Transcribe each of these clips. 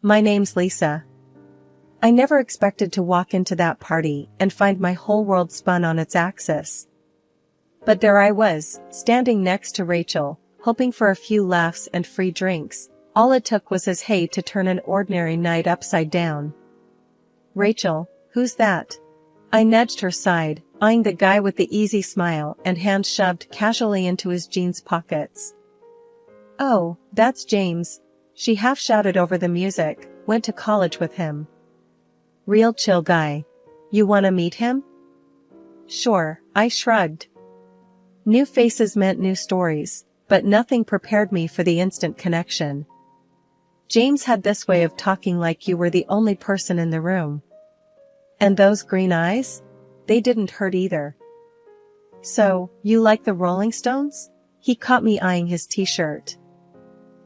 My name's Lisa. I never expected to walk into that party and find my whole world spun on its axis. But there I was, standing next to Rachel, hoping for a few laughs and free drinks. All it took was his hate to turn an ordinary night upside down. Rachel, who's that? I nudged her side, eyeing the guy with the easy smile and hands shoved casually into his jeans pockets. Oh, that's James. She half shouted over the music, went to college with him. Real chill guy. You wanna meet him? Sure, I shrugged. New faces meant new stories, but nothing prepared me for the instant connection. James had this way of talking like you were the only person in the room. And those green eyes? They didn't hurt either. So, you like the Rolling Stones? He caught me eyeing his t-shirt.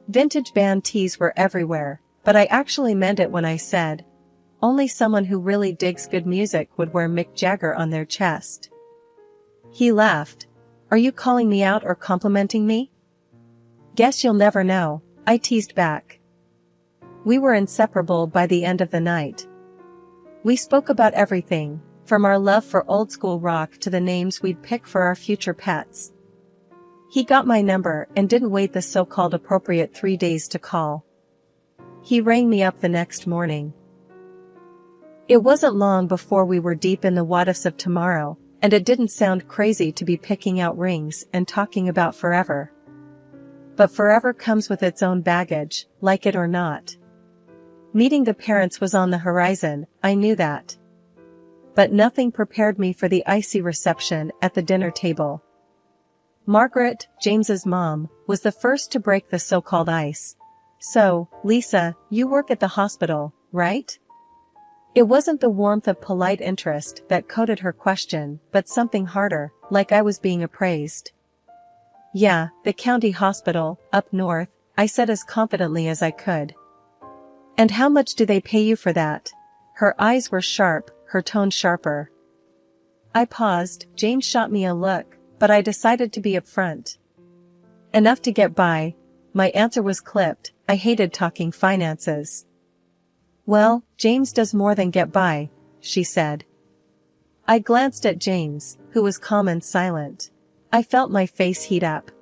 Vintage band tees were everywhere, but I actually meant it when I said, only someone who really digs good music would wear Mick Jagger on their chest. He laughed. Are you calling me out or complimenting me? Guess you'll never know, I teased back. We were inseparable by the end of the night. We spoke about everything, from our love for old school rock to the names we'd pick for our future pets. He got my number and didn't wait the so-called appropriate 3 days to call. He rang me up the next morning. It wasn't long before we were deep in the what ifs of tomorrow, and it didn't sound crazy to be picking out rings and talking about forever. But forever comes with its own baggage, like it or not. Meeting the parents was on the horizon, I knew that. But nothing prepared me for the icy reception at the dinner table. Margaret, James's mom, was the first to break the so-called ice. So, Lisa, you work at the hospital, right? It wasn't the warmth of polite interest that coded her question, but something harder, like I was being appraised. Yeah, the county hospital, up north, I said as confidently as I could. And how much do they pay you for that? Her eyes were sharp, her tone sharper. I paused, James shot me a look, but I decided to be upfront. Enough to get by. My answer was clipped, I hated talking finances. Well, James does more than get by, she said. I glanced at James, who was calm and silent. I felt my face heat up.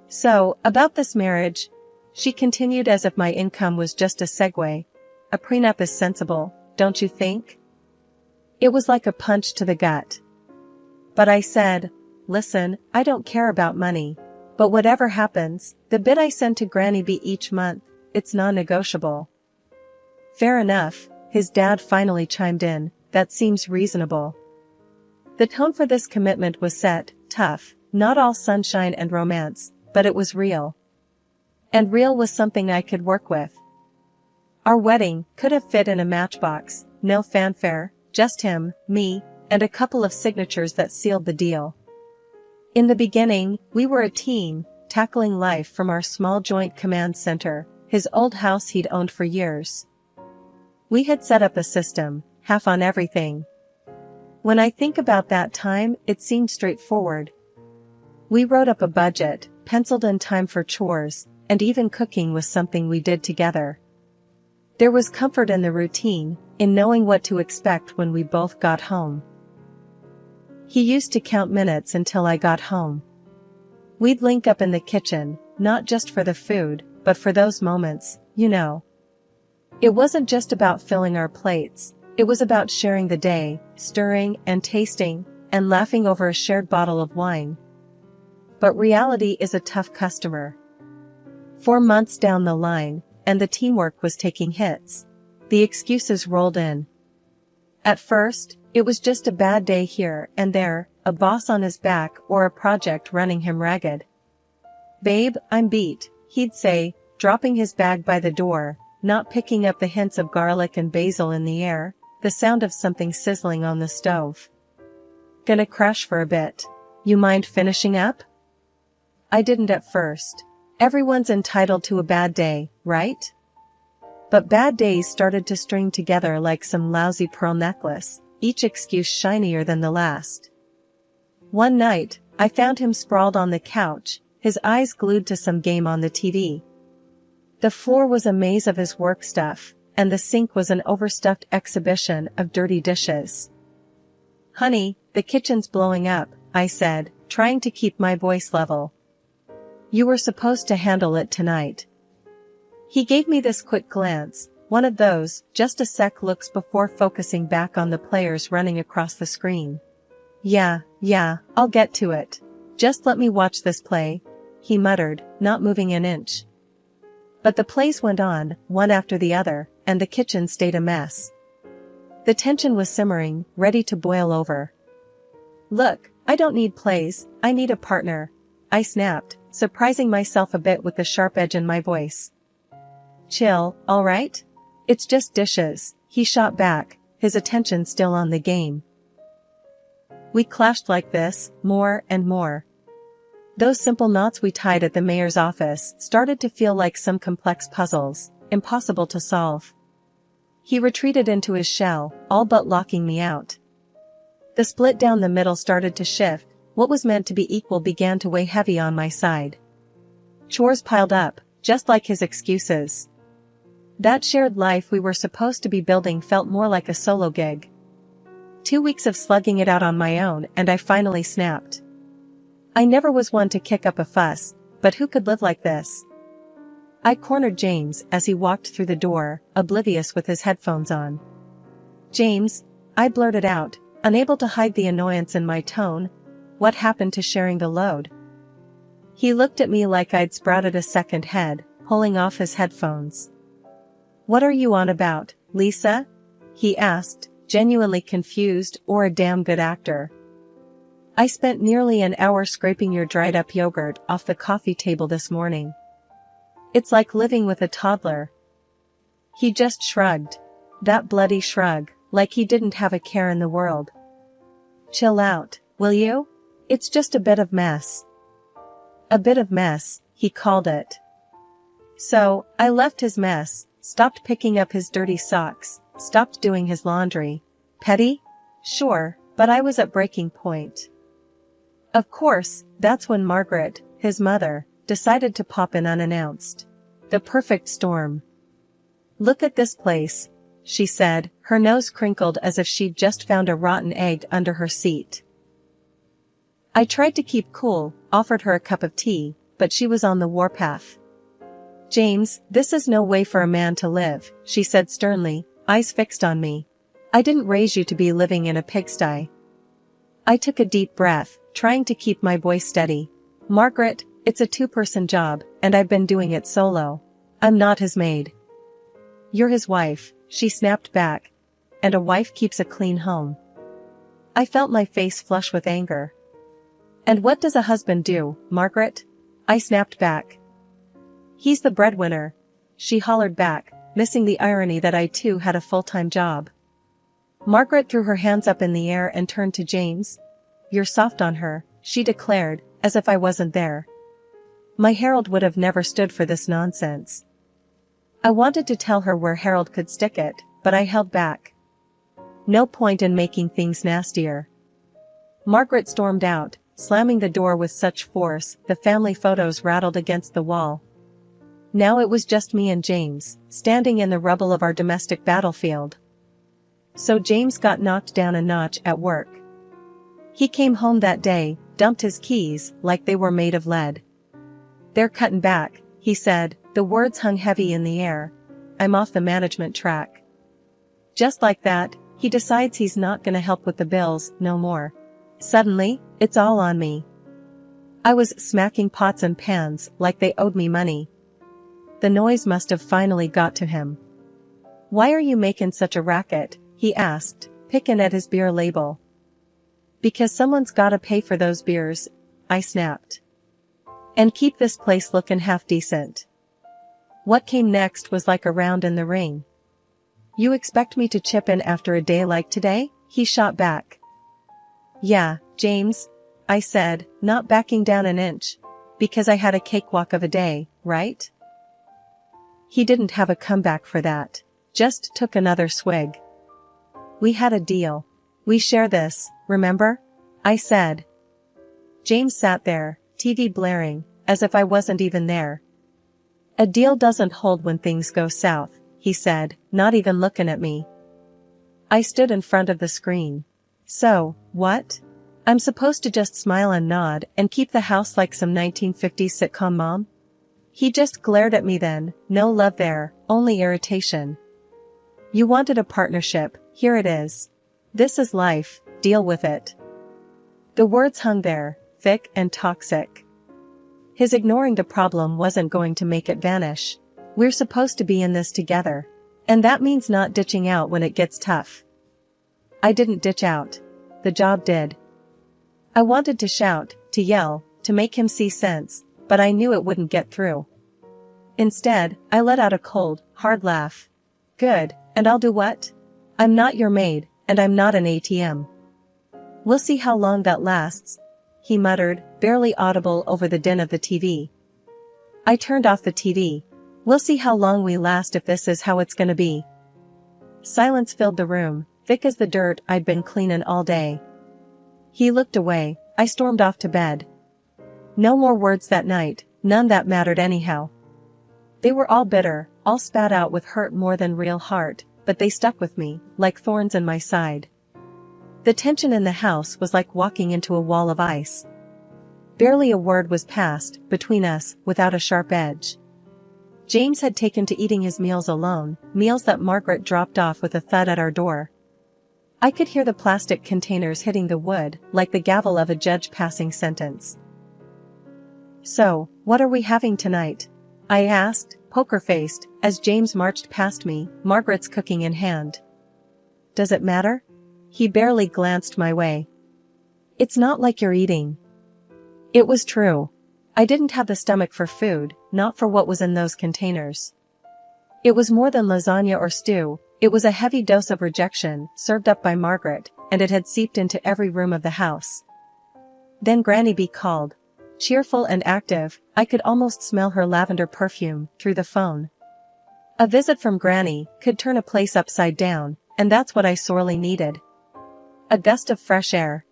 So, about this marriage, she continued as if my income was just a segue. A prenup is sensible, don't you think? It was like a punch to the gut. But I said, listen, I don't care about money. But whatever happens, the bit I send to Granny B each month, it's non-negotiable. Fair enough, his dad finally chimed in, that seems reasonable. The tone for this commitment was set, tough, not all sunshine and romance, but it was real. And real was something I could work with. Our wedding could have fit in a matchbox, no fanfare, just him, me, and a couple of signatures that sealed the deal. In the beginning, we were a team, tackling life from our small joint command center, his old house he'd owned for years. We had set up a system, half on everything. When I think about that time, it seemed straightforward. We wrote up a budget, penciled in time for chores, and even cooking was something we did together. There was comfort in the routine, in knowing what to expect when we both got home. He used to count minutes until I got home. We'd link up in the kitchen, not just for the food, but for those moments, you know. It wasn't just about filling our plates, it was about sharing the day, stirring and tasting, and laughing over a shared bottle of wine. But reality is a tough customer. 4 months down the line, and the teamwork was taking hits. The excuses rolled in. At first, it was just a bad day here and there, a boss on his back or a project running him ragged. Babe, I'm beat, he'd say, dropping his bag by the door, not picking up the hints of garlic and basil in the air, the sound of something sizzling on the stove. Gonna crash for a bit. You mind finishing up? I didn't at first. Everyone's entitled to a bad day, right? But bad days started to string together like some lousy pearl necklace, each excuse shinier than the last. One night, I found him sprawled on the couch, his eyes glued to some game on the TV. The floor was a maze of his work stuff, and the sink was an overstuffed exhibition of dirty dishes. "Honey, the kitchen's blowing up," I said, trying to keep my voice level. "You were supposed to handle it tonight." He gave me this quick glance, one of those, just a sec looks before focusing back on the players running across the screen. Yeah, I'll get to it. Just let me watch this play," he muttered, not moving an inch. But the plays went on, one after the other, and the kitchen stayed a mess. The tension was simmering, ready to boil over. "Look, I don't need plays, I need a partner," I snapped, surprising myself a bit with the sharp edge in my voice. "Chill, alright? It's just dishes," he shot back, his attention still on the game. We clashed like this, more and more. Those simple knots we tied at the mayor's office started to feel like some complex puzzles, impossible to solve. He retreated into his shell, all but locking me out. The split down the middle started to shift, what was meant to be equal began to weigh heavy on my side. Chores piled up, just like his excuses. That shared life we were supposed to be building felt more like a solo gig. 2 weeks of slugging it out on my own and I finally snapped. I never was one to kick up a fuss, but who could live like this? I cornered James as he walked through the door, oblivious with his headphones on. "James," I blurted out, unable to hide the annoyance in my tone, "what happened to sharing the load?" He looked at me like I'd sprouted a second head, pulling off his headphones. "What are you on about, Lisa?" he asked, genuinely confused or a damn good actor. "I spent nearly an hour scraping your dried-up yogurt off the coffee table this morning. It's like living with a toddler." He just shrugged. That bloody shrug, like he didn't have a care in the world. "Chill out, will you? It's just a bit of mess." A bit of mess, he called it. So, I left his mess, stopped picking up his dirty socks, stopped doing his laundry. Petty? Sure, but I was at breaking point. Of course, that's when Margaret, his mother, decided to pop in unannounced. The perfect storm. "Look at this place," she said, her nose crinkled as if she'd just found a rotten egg under her seat. I tried to keep cool, offered her a cup of tea, but she was on the warpath. "James, this is no way for a man to live," she said sternly, eyes fixed on me. "I didn't raise you to be living in a pigsty." I took a deep breath, trying to keep my voice steady. "Margaret, it's a two-person job, and I've been doing it solo. I'm not his maid." "You're his wife," she snapped back. "And a wife keeps a clean home." I felt my face flush with anger. "And what does a husband do, Margaret?" I snapped back. "He's the breadwinner," she hollered back, missing the irony that I too had a full-time job. Margaret threw her hands up in the air and turned to James. "You're soft on her," she declared, as if I wasn't there. My Harold would have never stood for this nonsense. I wanted to tell her where Harold could stick it, but I held back. No point in making things nastier. Margaret stormed out, slamming the door with such force the family photos rattled against the wall. Now it was just me and James, standing in the rubble of our domestic battlefield. So James got knocked down a notch at work. He came home that day, dumped his keys like they were made of lead. "They're cutting back," he said, the words hung heavy in the air. "I'm off the management track." Just like that, he decides he's not gonna help with the bills no more. Suddenly, it's all on me. I was smacking pots and pans like they owed me money. The noise must have finally got to him. "Why are you making such a racket?" he asked, picking at his beer label. "Because someone's gotta pay for those beers," I snapped. "And keep this place looking half decent." What came next was like a round in the ring. "You expect me to chip in after a day like today?" he shot back. "Yeah, James," I said, not backing down an inch. "Because I had a cakewalk of a day, right?" He didn't have a comeback for that. Just took another swig. "We had a deal. We share this, remember?" I said. James sat there, TV blaring, as if I wasn't even there. A deal doesn't hold when things go south, he said, not even looking at me. I stood in front of the screen. So, what? I'm supposed to just smile and nod and keep the house like some 1950s sitcom mom? He just glared at me then, no love there, only irritation. You wanted a partnership, here it is. This is life, deal with it. The words hung there, thick and toxic. His ignoring the problem wasn't going to make it vanish. We're supposed to be in this together. And that means not ditching out when it gets tough. I didn't ditch out. The job did. I wanted to shout, to yell, to make him see sense, but I knew it wouldn't get through. Instead, I let out a cold, hard laugh. Good, and I'll do what? I'm not your maid, and I'm not an ATM. We'll see how long that lasts, he muttered, barely audible over the din of the TV. I turned off the TV. We'll see how long we last if this is how it's gonna be. Silence filled the room, thick as the dirt I'd been cleaning all day. He looked away. I stormed off to bed. No more words that night, none that mattered anyhow. They were all bitter, all spat out with hurt more than real heart, but they stuck with me, like thorns in my side. The tension in the house was like walking into a wall of ice. Barely a word was passed between us without a sharp edge. James had taken to eating his meals alone, meals that Margaret dropped off with a thud at our door. I could hear the plastic containers hitting the wood like the gavel of a judge passing sentence. So, what are we having tonight? I asked, poker-faced, as James marched past me, Margaret's cooking in hand. Does it matter? He barely glanced my way. It's not like you're eating. It was true. I didn't have the stomach for food, not for what was in those containers. It was more than lasagna or stew, it was a heavy dose of rejection, served up by Margaret, and it had seeped into every room of the house. Then Granny B called. Cheerful and active, I could almost smell her lavender perfume through the phone. A visit from Granny could turn a place upside down, and that's what I sorely needed. A gust of fresh air.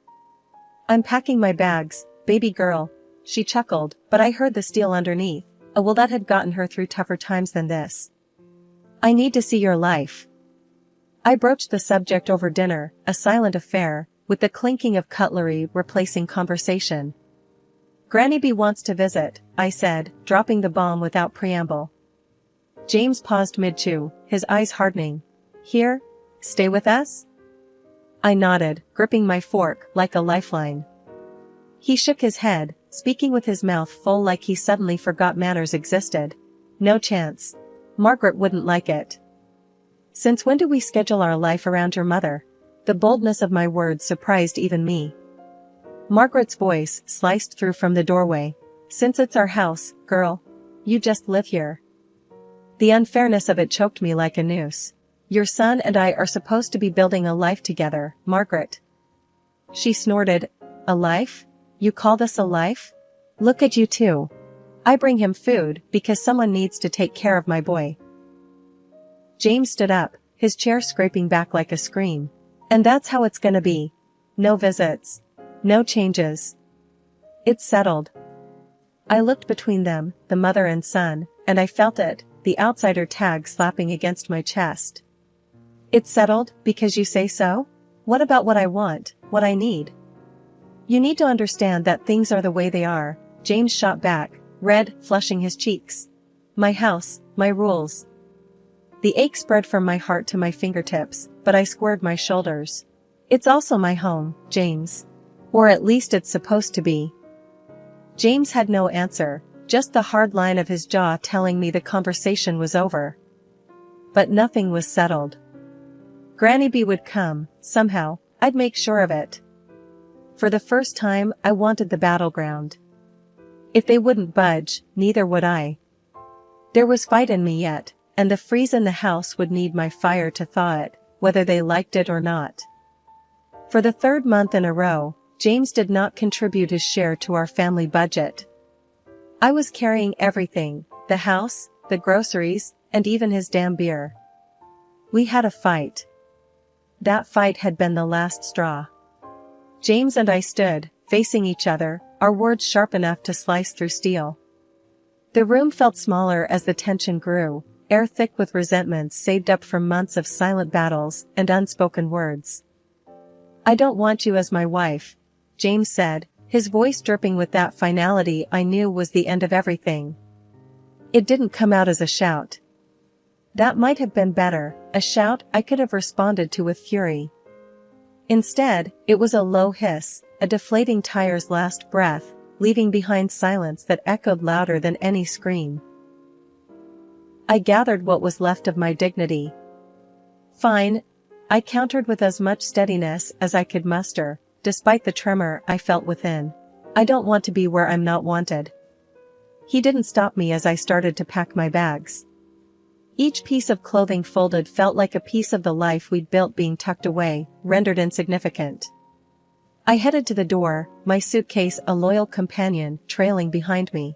I'm packing my bags, baby girl, she chuckled, but I heard the steel underneath. Oh well, that had gotten her through tougher times than this. I need to see your life. I broached the subject over dinner, a silent affair, with the clinking of cutlery replacing conversation. Granny B wants to visit, I said, dropping the bomb without preamble. James paused mid-chew, his eyes hardening. Here? Stay with us? I nodded, gripping my fork like a lifeline. He shook his head, speaking with his mouth full like he suddenly forgot manners existed. No chance. Margaret wouldn't like it. Since when do we schedule our life around your mother? The boldness of my words surprised even me. Margaret's voice sliced through from the doorway. Since it's our house, girl. You just live here. The unfairness of it choked me like a noose. Your son and I are supposed to be building a life together, Margaret. She snorted. A life? You call this a life? Look at you two. I bring him food because someone needs to take care of my boy. James stood up, his chair scraping back like a scream. And that's how it's gonna be. No visits. No changes. It's settled. I looked between them, the mother and son, and I felt it, the outsider tag slapping against my chest. It's settled, because you say so? What about what I want, what I need? You need to understand that things are the way they are, James shot back, red, flushing his cheeks. My house, my rules. The ache spread from my heart to my fingertips, but I squared my shoulders. It's also my home, James. Or at least it's supposed to be. James had no answer, just the hard line of his jaw telling me the conversation was over. But nothing was settled. Granny B would come, somehow, I'd make sure of it. For the first time, I wanted the battleground. If they wouldn't budge, neither would I. There was fight in me yet, and the freeze in the house would need my fire to thaw it, whether they liked it or not. For the third month in a row, James did not contribute his share to our family budget. I was carrying everything, the house, the groceries, and even his damn beer. We had a fight. That fight had been the last straw. James and I stood, facing each other, our words sharp enough to slice through steel. The room felt smaller as the tension grew, air thick with resentments saved up from months of silent battles and unspoken words. "I don't want you as my wife," James said, his voice dripping with that finality I knew was the end of everything. It didn't come out as a shout. That might have been better, a shout I could have responded to with fury. Instead, it was a low hiss, a deflating tire's last breath, leaving behind silence that echoed louder than any scream. I gathered what was left of my dignity. "Fine," I countered with as much steadiness as I could muster, despite the tremor I felt within. "I don't want to be where I'm not wanted." He didn't stop me as I started to pack my bags. Each piece of clothing folded felt like a piece of the life we'd built being tucked away, rendered insignificant. I headed to the door, my suitcase a loyal companion trailing behind me.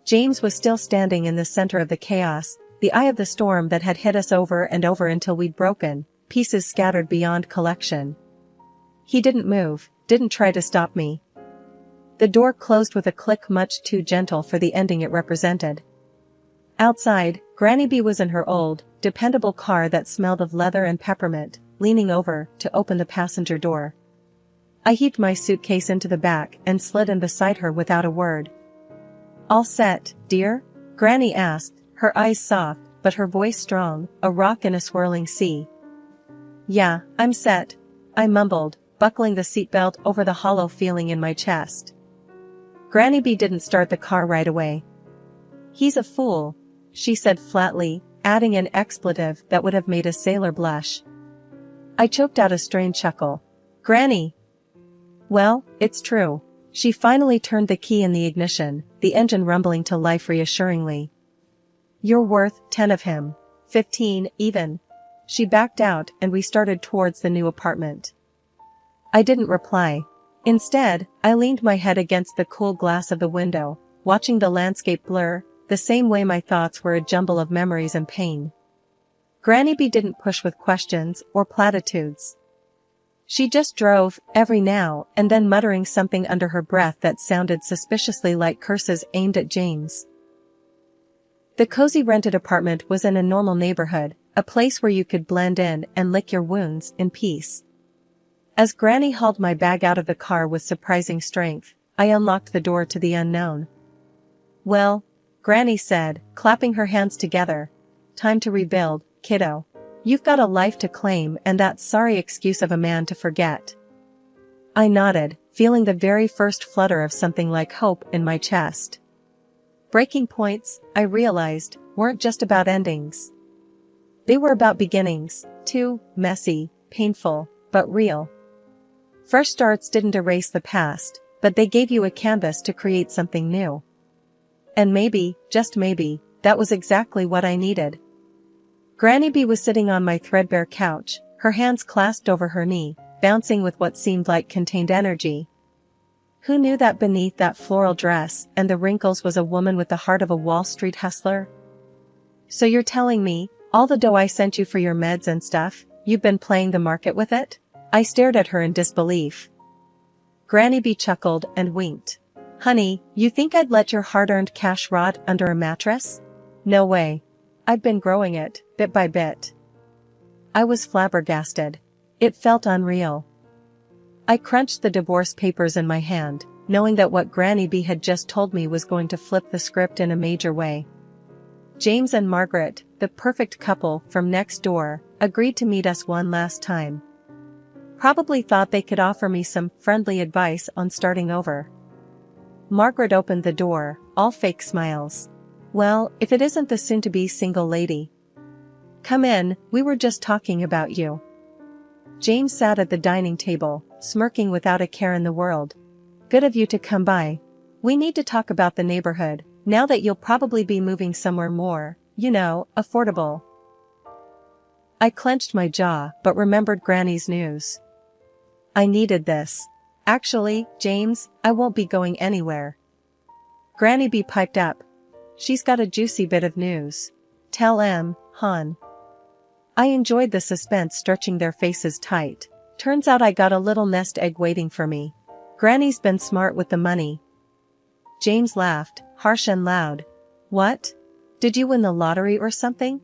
James was still standing in the center of the chaos, the eye of the storm that had hit us over and over until we'd broken, pieces scattered beyond collection. He didn't move, didn't try to stop me. The door closed with a click much too gentle for the ending it represented. Outside, Granny B was in her old, dependable car that smelled of leather and peppermint, leaning over to open the passenger door. I heaved my suitcase into the back and slid in beside her without a word. "All set, dear?" Granny asked, her eyes soft, but her voice strong, a rock in a swirling sea. "Yeah, I'm set," I mumbled, buckling the seatbelt over the hollow feeling in my chest. Granny B didn't start the car right away. "He's a fool," she said flatly, adding an expletive that would have made a sailor blush. I choked out a strained chuckle. "Granny!" "Well, it's true." She finally turned the key in the ignition, the engine rumbling to life reassuringly. "You're worth 10 of him. 15, even." She backed out and we started towards the new apartment. I didn't reply. Instead, I leaned my head against the cool glass of the window, watching the landscape blur, the same way my thoughts were a jumble of memories and pain. Granny B didn't push with questions or platitudes. She just drove, every now and then muttering something under her breath that sounded suspiciously like curses aimed at James. The cozy rented apartment was in a normal neighborhood, a place where you could blend in and lick your wounds in peace. As Granny hauled my bag out of the car with surprising strength, I unlocked the door to the unknown. "Well," Granny said, clapping her hands together, "time to rebuild, kiddo. You've got a life to claim and that sorry excuse of a man to forget." I nodded, feeling the very first flutter of something like hope in my chest. Breaking points, I realized, weren't just about endings. They were about beginnings, too, messy, painful, but real. Fresh starts didn't erase the past, but they gave you a canvas to create something new. And maybe, just maybe, that was exactly what I needed. Granny B was sitting on my threadbare couch, her hands clasped over her knee, bouncing with what seemed like contained energy. Who knew that beneath that floral dress and the wrinkles was a woman with the heart of a Wall Street hustler? "So you're telling me, all the dough I sent you for your meds and stuff, you've been playing the market with it?" I stared at her in disbelief. Granny B chuckled and winked. "Honey, you think I'd let your hard-earned cash rot under a mattress? No way. I've been growing it, bit by bit." I was flabbergasted. It felt unreal. I crunched the divorce papers in my hand, knowing that what Granny B had just told me was going to flip the script in a major way. James and Margaret, the perfect couple from next door, agreed to meet us one last time. Probably thought they could offer me some friendly advice on starting over. Margaret opened the door, all fake smiles. "Well, if it isn't the soon-to-be single lady. Come in, we were just talking about you." James sat at the dining table, smirking without a care in the world. "Good of you to come by. We need to talk about the neighborhood, now that you'll probably be moving somewhere more, affordable." I clenched my jaw, but remembered Granny's news. I needed this. "Actually, James, I won't be going anywhere." Granny B piped up. "She's got a juicy bit of news. Tell hon." I enjoyed the suspense stretching their faces tight. Turns out I got a little nest egg waiting for me. Granny's been smart with the money. James laughed, harsh and loud. What? Did you win the lottery or something?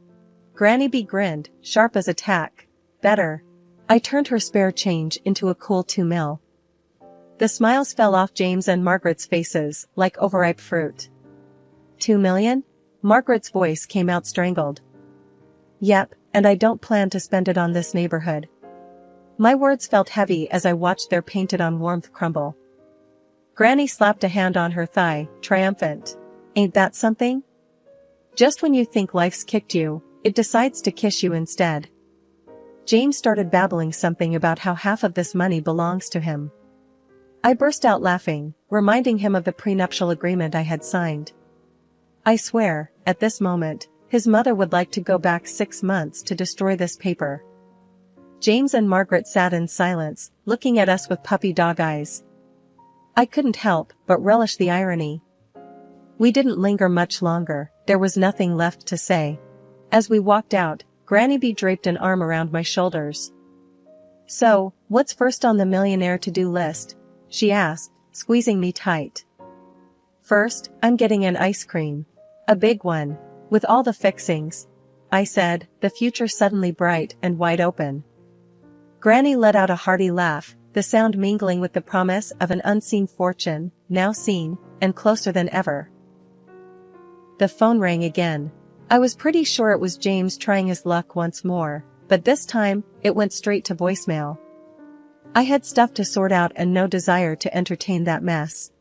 Granny B grinned, sharp as a tack. Better. I turned her spare change into a cool 2 mil. The smiles fell off James and Margaret's faces, like overripe fruit. 2 million? Margaret's voice came out strangled. Yep, and I don't plan to spend it on this neighborhood. My words felt heavy as I watched their painted-on warmth crumble. Granny slapped a hand on her thigh, triumphant. Ain't that something? Just when you think life's kicked you, it decides to kiss you instead. James started babbling something about how half of this money belongs to him. I burst out laughing, reminding him of the prenuptial agreement I had signed. I swear, at this moment, his mother would like to go back 6 months to destroy this paper. James and Margaret sat in silence, looking at us with puppy dog eyes. I couldn't help but relish the irony. We didn't linger much longer, there was nothing left to say. As we walked out, Granny B draped an arm around my shoulders. So, what's first on the millionaire to-do list? She asked, squeezing me tight. First, I'm getting an ice cream. A big one. With all the fixings. I said, the future suddenly bright and wide open. Granny let out a hearty laugh, the sound mingling with the promise of an unseen fortune, now seen, and closer than ever. The phone rang again. I was pretty sure it was James trying his luck once more, but this time, it went straight to voicemail. I had stuff to sort out and no desire to entertain that mess.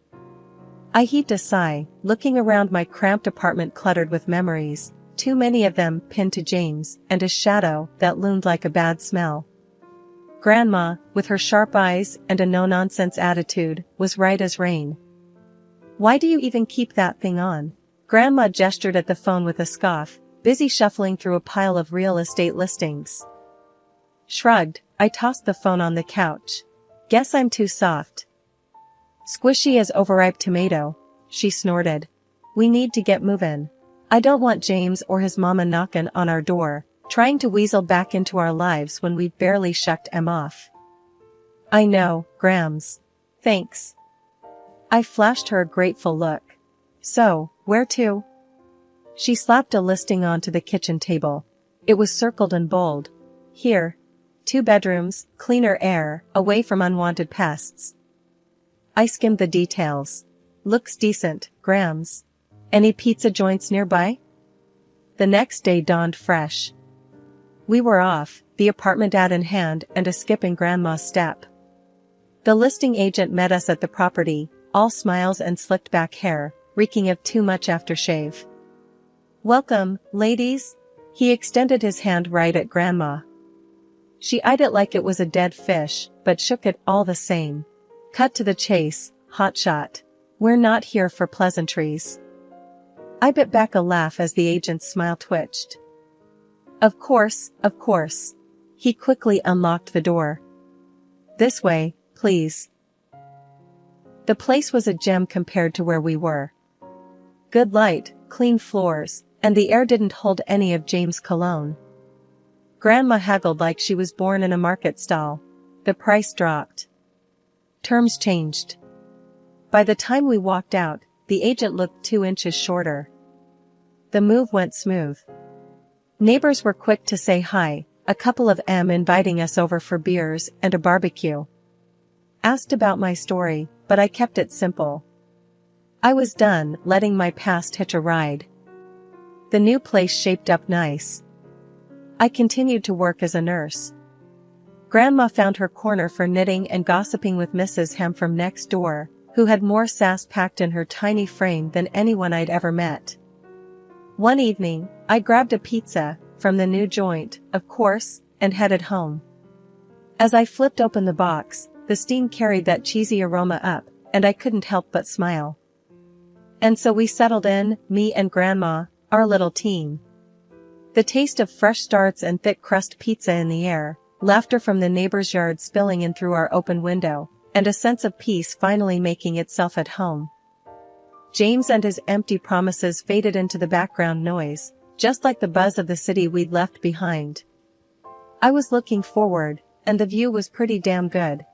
I heaved a sigh, looking around my cramped apartment cluttered with memories, too many of them pinned to James, and a shadow that loomed like a bad smell. Grandma, with her sharp eyes and a no-nonsense attitude, was right as rain. Why do you even keep that thing on? Grandma gestured at the phone with a scoff, busy shuffling through a pile of real estate listings. Shrugged, I tossed the phone on the couch. Guess I'm too soft. Squishy as overripe tomato, she snorted. We need to get movin'. I don't want James or his mama knockin' on our door, trying to weasel back into our lives when we've barely shucked 'em off. I know, Grams. Thanks. I flashed her a grateful look. So, where to? She slapped a listing onto the kitchen table. It was circled in bold. Here. 2 bedrooms, cleaner air, away from unwanted pests. I skimmed the details. Looks decent, Grams. Any pizza joints nearby? The next day dawned fresh. We were off, the apartment ad in hand and a skip in Grandma's step. The listing agent met us at the property, all smiles and slicked back hair, reeking of too much aftershave. Welcome, ladies. He extended his hand right at Grandma. She eyed it like it was a dead fish, but shook it all the same. Cut to the chase, hotshot. We're not here for pleasantries. I bit back a laugh as the agent's smile twitched. Of course, of course. He quickly unlocked the door. This way, please. The place was a gem compared to where we were. Good light, clean floors, and the air didn't hold any of James' cologne. Grandma haggled like she was born in a market stall. The price dropped. Terms changed. By the time we walked out, the agent looked 2 inches shorter. The move went smooth. Neighbors were quick to say hi, a couple of them inviting us over for beers and a barbecue. Asked about my story, but I kept it simple. I was done letting my past hitch a ride. The new place shaped up nice. I continued to work as a nurse. Grandma found her corner for knitting and gossiping with Mrs. Hem from next door, who had more sass packed in her tiny frame than anyone I'd ever met. One evening, I grabbed a pizza, from the new joint, of course, and headed home. As I flipped open the box, the steam carried that cheesy aroma up, and I couldn't help but smile. And so we settled in, me and Grandma, our little team. The taste of fresh starts and thick crust pizza in the air, laughter from the neighbor's yard spilling in through our open window, and a sense of peace finally making itself at home. James and his empty promises faded into the background noise, just like the buzz of the city we'd left behind. I was looking forward, and the view was pretty damn good,